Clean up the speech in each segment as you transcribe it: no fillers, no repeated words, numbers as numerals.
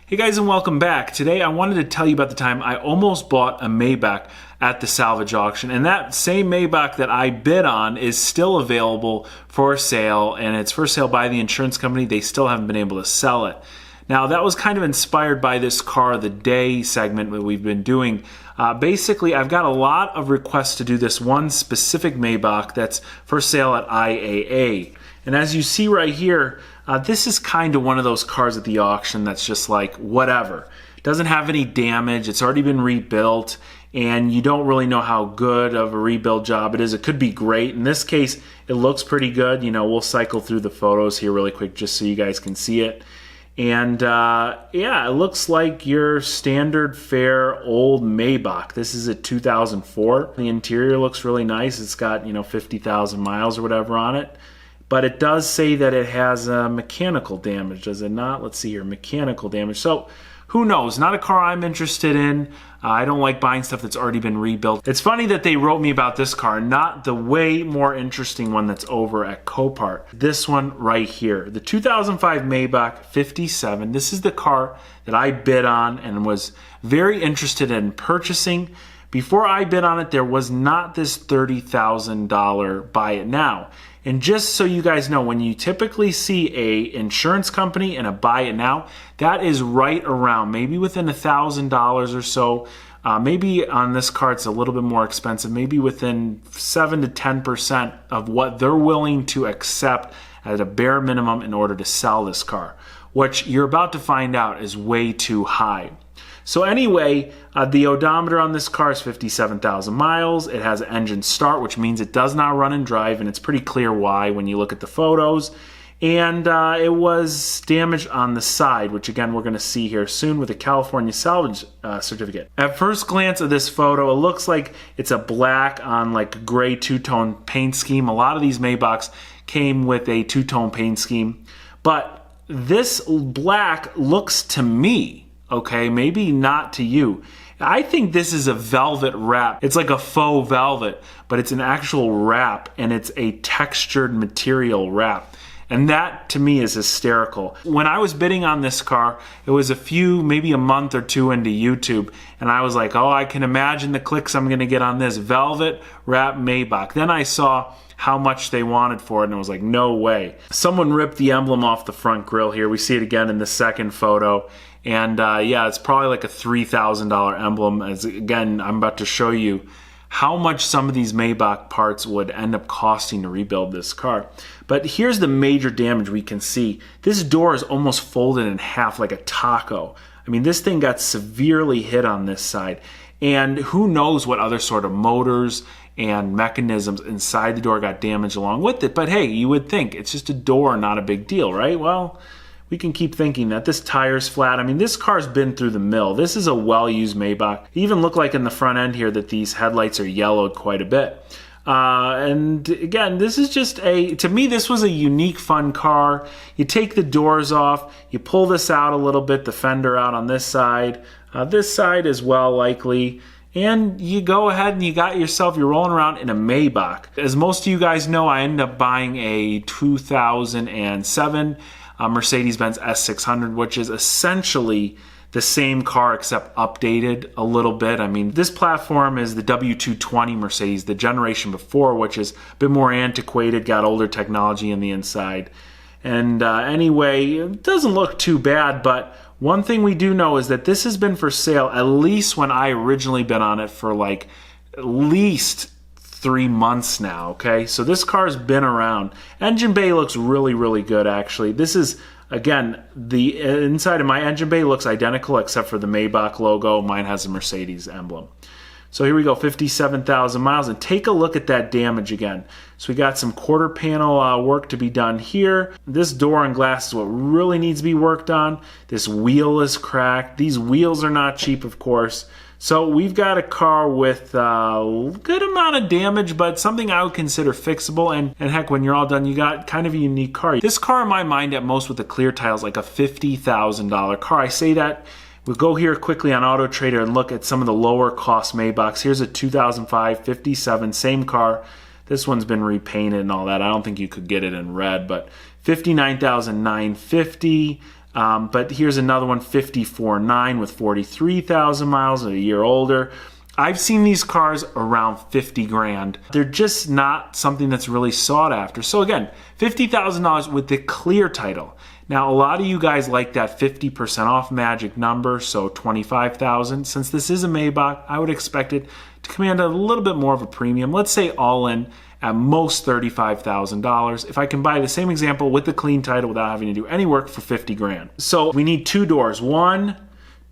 Hey guys, and welcome back. Today I wanted to tell you about the time I almost bought a Maybach at the salvage auction, and that same Maybach that I bid on is still available for sale, and it's for sale by the insurance company. They still haven't been able to sell it. Now that was kind of inspired by this car of the day segment that we've been doing. Basically, I've got a lot of requests to do this one specific Maybach that's for sale at IAA. And as you see right here, this is kind of one of those cars at the auction that's just like whatever. It doesn't have any damage, it's already been rebuilt, and you don't really know how good of a rebuild job it is. It could be great. In this case, it looks pretty good. You know, we'll cycle through the photos here really quick just so you guys can see it. And yeah, it looks like your standard fare old Maybach. This is a 2004. The interior looks really nice. It's got, 50,000 miles or whatever on it. But it does say that it has mechanical damage, does it not? Let's see here, mechanical damage. So who knows? Not a car I'm interested in. I don't like buying stuff that's already been rebuilt. It's funny that they wrote me about this car, not the way more interesting one that's over at Copart. This one right here, the 2005 Maybach 57. This is the car that I bid on and was very interested in purchasing. Before I bid on it, there was not this $30,000 buy it now. And just so you guys know, when you typically see a insurance company and a buy it now, that is right around, maybe within $1,000 or so. Maybe on this car it's a little bit more expensive, maybe within 7 to 10% of what they're willing to accept at a bare minimum in order to sell this car, which you're about to find out is way too high. So anyway, the odometer on this car is 57,000 miles. It has an engine start, which means it does not run and drive, and it's pretty clear why when you look at the photos. And it was damaged on the side, which again we're going to see here soon with a California salvage certificate. At first glance of this photo, it looks like it's a black on like gray two-tone paint scheme. A lot of these Maybachs came with a two-tone paint scheme, but this black looks to me, okay, maybe not to you, I think this is a velvet wrap. It's like a faux velvet, but it's an actual wrap, and it's a textured material wrap. And that to me is hysterical. When I was bidding on this car, it was maybe a month or two into YouTube, and I was like, oh, I can imagine the clicks I'm gonna get on this Velvet Wrapped Maybach. Then I saw how much they wanted for it, and I was like, no way. Someone ripped the emblem off the front grille here. We see it again in the second photo. And yeah, it's probably like a $3,000 emblem. As again, I'm about to show you how much some of these Maybach parts would end up costing to rebuild this car. But here's the major damage we can see. This door is almost folded in half like a taco. I mean, this thing got severely hit on this side. And who knows what other sort of motors and mechanisms inside the door got damaged along with it. But hey, you would think it's just a door, not a big deal, right? Well, we can keep thinking that. This tire's flat. I mean, this car's been through the mill. This is a well-used Maybach. It even look like in the front end here that these headlights are yellowed quite a bit. And again, this is just to me, this was a unique, fun car. You take the doors off, you pull this out a little bit, the fender out on this side as well likely, and you go ahead and you're rolling around in a Maybach. As most of you guys know, I ended up buying a 2007 Mercedes-Benz S600, which is essentially the same car except updated a little bit. I mean, this platform is the W220 Mercedes, the generation before, which is a bit more antiquated, got older technology in the inside. And anyway, it doesn't look too bad, but one thing we do know is that this has been for sale, at least when I originally bid on it, for like at least 3 months now, okay? So this car's been around. Engine bay looks really, really good, actually. This is, again, the inside of my engine bay looks identical except for the Maybach logo. Mine has a Mercedes emblem. So here we go, 57,000 miles, and take a look at that damage again. So we got some quarter panel work to be done here. This door and glass is what really needs to be worked on. This wheel is cracked. These wheels are not cheap, of course. So we've got a car with a good amount of damage, but something I would consider fixable. And heck, when you're all done, you got kind of a unique car. This car, in my mind, at most with the clear tile, is like a $50,000 car. I say that. We'll go here quickly on Auto Trader and look at some of the lower cost Maybachs. Here's a 2005 57, same car. This one's been repainted and all that. I don't think you could get it in red, but $59,950. But here's another one, 54.9 with 43,000 miles, a year older. I've seen these cars around 50 grand. They're just not something that's really sought after. So again, $50,000 with the clear title. Now, a lot of you guys like that 50% off magic number, so $25,000. Since this is a Maybach, I would expect it to command a little bit more of a premium. Let's say all in at most $35,000. If I can buy the same example with the clean title without having to do any work for 50 grand. So we need 2 doors, 1,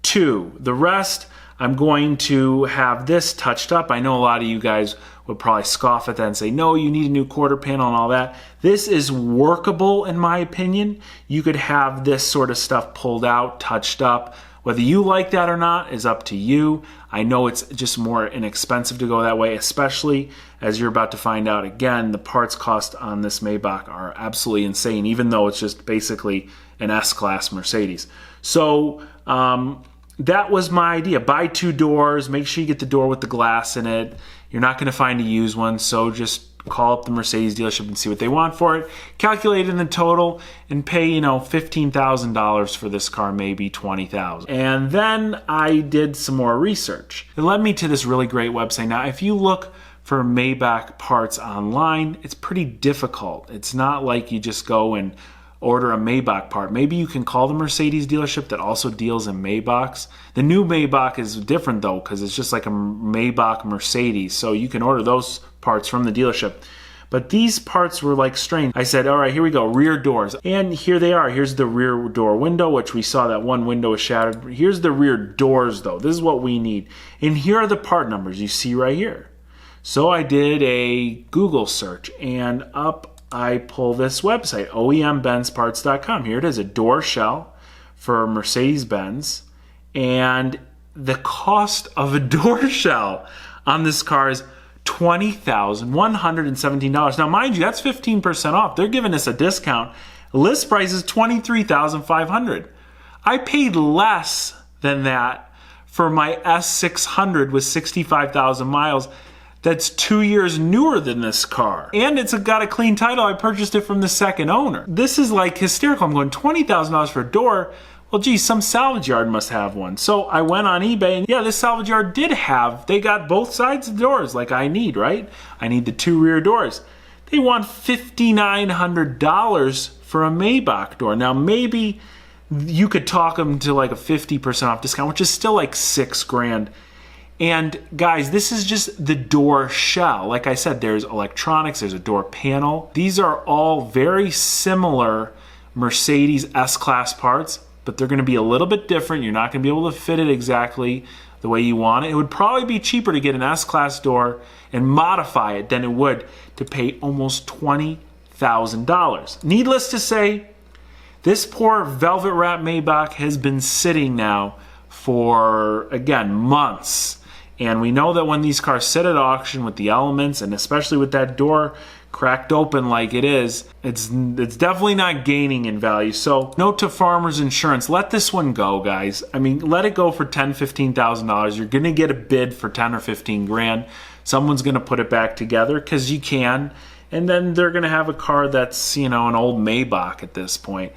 2. The rest, I'm going to have this touched up. I know a lot of you guys would probably scoff at that and say, no, you need a new quarter panel and all that. This is workable in my opinion. You could have this sort of stuff pulled out, touched up. Whether you like that or not is up to you. I know it's just more inexpensive to go that way, especially as you're about to find out. Again, the parts cost on this Maybach are absolutely insane, even though it's just basically an S-Class Mercedes. So that was my idea. Buy 2 doors, make sure you get the door with the glass in it. You're not going to find a used one, so just call up the Mercedes dealership and see what they want for it. Calculate in the total and pay, $15,000 for this car, maybe $20,000. And then I did some more research. It led me to this really great website. Now, if you look for Maybach parts online, it's pretty difficult. It's not like you just go and order a Maybach part. Maybe you can call the Mercedes dealership that also deals in Maybachs. The new Maybach is different though, because it's just like a Maybach Mercedes, so you can order those parts from the dealership. But these parts were like strange. I said, all right, here we go, rear doors. And here they are. Here's the rear door window, which we saw that one window is shattered. Here's the rear doors though. This is what we need. And here are the part numbers you see right here. So I did a Google search and up I pull this website, OEMBenzParts.com. Here it is, a door shell for Mercedes-Benz. And the cost of a door shell on this car is $20,117. Now, mind you, that's 15% off. They're giving us a discount. List price is $23,500. I paid less than that for my S600 with 65,000 miles. That's 2 years newer than this car. And it's got a clean title. I purchased it from the second owner. This is like hysterical. I'm going $20,000 for a door. Well, geez, some salvage yard must have one. So I went on eBay and yeah, this salvage yard did have, they got both sides of the doors like I need, right? I need the 2 rear doors. They want $5,900 for a Maybach door. Now maybe you could talk them to like a 50% off discount, which is still like $6 grand. And guys, this is just the door shell. Like I said, there's electronics, there's a door panel. These are all very similar Mercedes S-Class parts, but they're gonna be a little bit different. You're not gonna be able to fit it exactly the way you want it. It would probably be cheaper to get an S-Class door and modify it than it would to pay almost $20,000. Needless to say, this poor Velvet Wrapped Maybach has been sitting now for, again, months. And we know that when these cars sit at auction with the elements, and especially with that door cracked open like it is, it's definitely not gaining in value. So note to Farmers Insurance, let this one go, guys. I mean, let it go for $10,000, $15,000. You're gonna get a bid for 10 or 15 grand. Someone's gonna put it back together because you can, and then they're gonna have a car that's, an old Maybach at this point.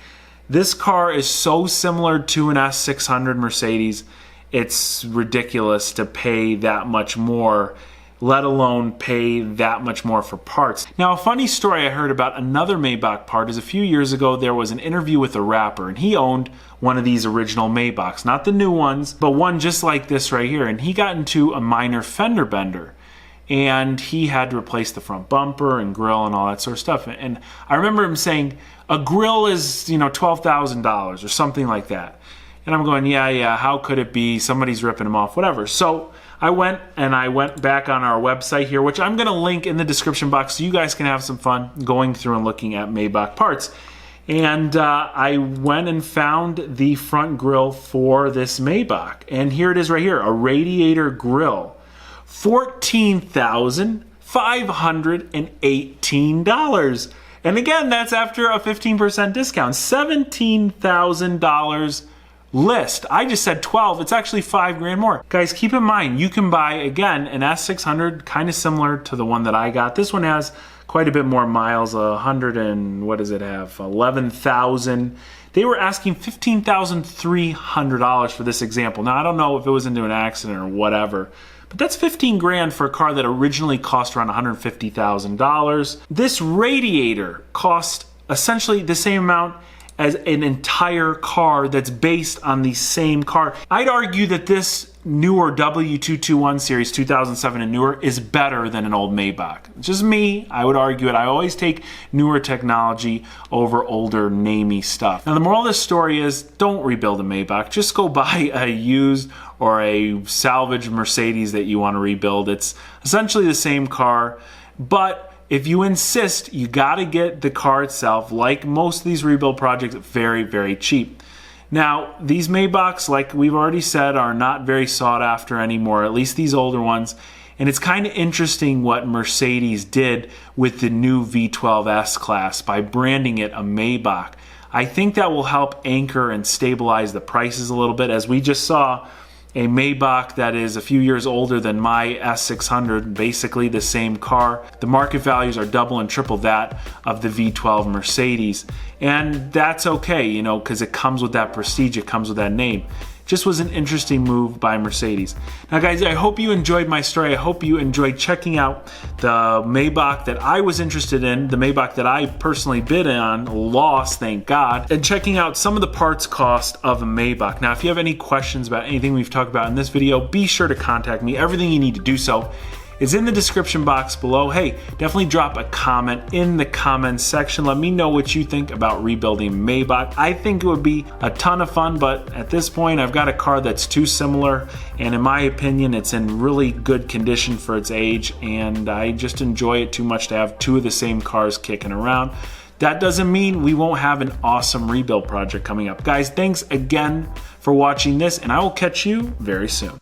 This car is so similar to an S600 Mercedes, it's ridiculous to pay that much more, let alone pay that much more for parts. Now, a funny story I heard about another Maybach part is a few years ago there was an interview with a rapper, and he owned one of these original Maybachs, not the new ones, but one just like this right here, and he got into a minor fender bender. And he had to replace the front bumper and grill and all that sort of stuff. And I remember him saying, a grill is, $12,000 or something like that. And I'm going, yeah, how could it be? Somebody's ripping them off, whatever. So I went back on our website here, which I'm gonna link in the description box so you guys can have some fun going through and looking at Maybach parts. And I went and found the front grill for this Maybach. And here it is right here, a radiator grill. $14,518. And again, that's after a 15% discount. $17,000 list. I just said 12. It's actually $5 grand more. Guys, keep in mind, you can buy, again, an S600, kind of similar to the one that I got. This one has quite a bit more miles, 100 and what does it have, 11,000. They were asking $15,300 for this example. Now I don't know if it was into an accident or whatever, but that's 15 grand for a car that originally cost around $150,000. This radiator cost essentially the same amount as an entire car that's based on the same car. I'd argue that this newer W221 series 2007 and newer is better than an old Maybach. Just me, I would argue it. I always take newer technology over older namey stuff. Now the moral of this story is don't rebuild a Maybach. Just go buy a used or a salvage Mercedes that you want to rebuild. It's essentially the same car, but if you insist, you gotta get the car itself, like most of these rebuild projects, very, very cheap. Now, these Maybachs, like we've already said, are not very sought after anymore, at least these older ones. And it's kind of interesting what Mercedes did with the new V12 S class by branding it a Maybach. I think that will help anchor and stabilize the prices a little bit, as we just saw a Maybach that is a few years older than my S600, basically the same car. The market values are double and triple that of the V12 Mercedes. And that's okay, you know, because it comes with that prestige, it comes with that name. Just was an interesting move by Mercedes. Now guys, I hope you enjoyed my story. I hope you enjoyed checking out the Maybach that I was interested in, the Maybach that I personally bid on, lost, thank God, and checking out some of the parts cost of a Maybach. Now, if you have any questions about anything we've talked about in this video, be sure to contact me. Everything you need to do so is in the description box below. Hey, definitely drop a comment in the comments section. Let me know what you think about rebuilding Maybach. I think it would be a ton of fun, but at this point, I've got a car that's too similar, and in my opinion, it's in really good condition for its age, and I just enjoy it too much to have two of the same cars kicking around. That doesn't mean we won't have an awesome rebuild project coming up. Guys, thanks again for watching this, and I will catch you very soon.